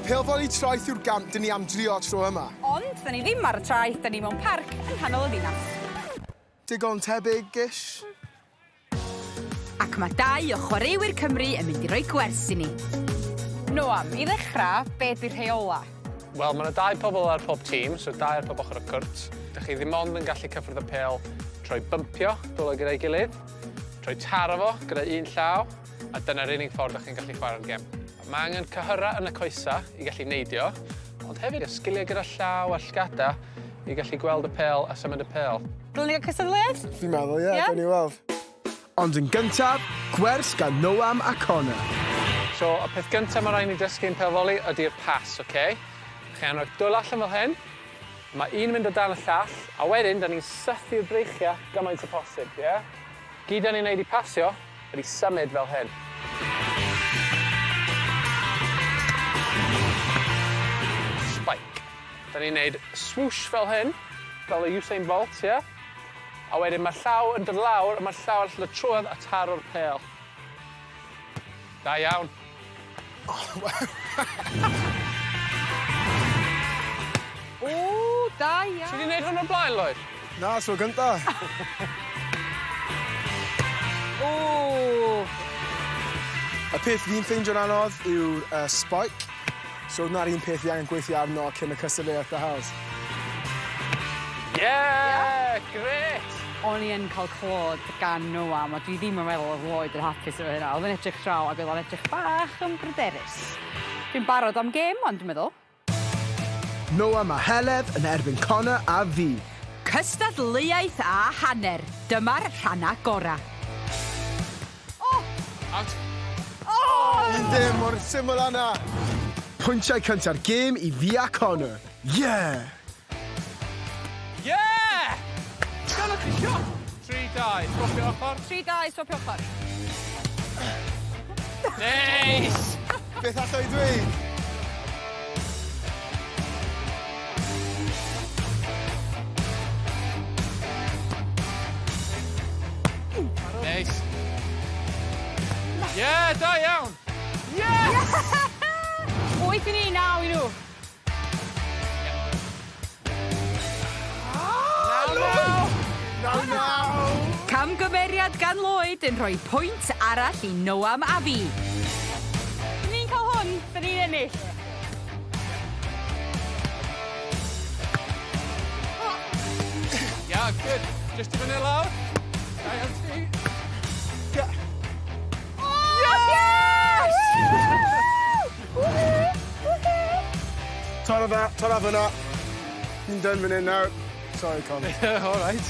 Pêl-foli traeth yw'r gant dyn ni am drio tro yma. Ond, da ni ddim ar y traeth, da ni mewn parc yn nghanol y ddinas. Digon tebyg-ish. Ac mae dau o chwaraewyr Cymru yn mynd i roi gwers i ni. Noam, i ddechrau, be di'r rheola? Wel, mae yna dau pobl ar pob tîm, so dau ar pob ochr y cwrt. Dych chi ddim ond yn gallu cyffwrdd y pêl trwy bympio, dwylo gyda'i gilydd, trwy taro fo gyda un llaw, a dyna'r unig ffordd ydych chi'n gallu chwarae'r gem. Mae angen cyhyra yn y coesa i gallu neidio, ond hefyd sgiliau gyda llaw a llgada i gallu gweld y pêl a symud y pêl. Dylen ni gael cystadleuaeth? Fi'n meddwl, ie, gawn ni weld. Ond yn gyntaf, gwers gan Noam a Connor. So, y peth gyntaf mae rhaid ni dysgu yn pêl-foli ydy'r pas, oce? Chi angen rhoi dwylo allan fel hyn, mae un mynd o dan y llall, a wedyn, da ni'n sythu'r breichiau gymaint o posib, ie? Gyd da ni'n neud i pasio, ydy symud fel hyn. Spike. Da ni'n neud swoosh fel hyn, fel y Usain Bolt, ie? A wedyn mae'r llaw yn dod lawr, a mae'r llaw allan y trwedd a taro'r pêl. Da iawn. O, da iawn. Ti wedi gwneud hwn o'r blaen, Lloyd? Na, so gynta. O! Y peth fi'n ffeindio'n anodd yw'r spike. So na'r un peth i angen gweithio arno cyn y cystadleuaeth y haws. Yeah, great! O'n i yn cael clod gan Noam, a dwi ddim yn meddwl oedd Lloyd yn hapus efo hynna. Oedd yn edrych draw ac oedd o'n edrych bach yn bryderus. Dwi'n barod am gêm, ond dwi'n meddwl. Noam a Heledd yn erbyn Connor a fi. Cystadleuaeth a hanner. Dyma'r rhannau gora. Out. Un dim o'r syml yna. Pwyntiau cynta'r gêm i fi a Connor. Yeah! Yeah! Gan o'ch shot! 3-2, swopio ochr. 3-2, swopio ochr. Nice! Beth allai dweud? Nice. Yeah, da iawn! Yes! 8 i ni, 9 i nhw. Camgymeriad gan Lloyd yn rhoi pwynt arall i Noam a fi. Ni'n cael hwn, da ni'n ennill. Yeah, good. Just a minute lawr. Da iawn ti. Torra fyna. Ni'n done fan hyn nawr. Sorry, Connor. All right.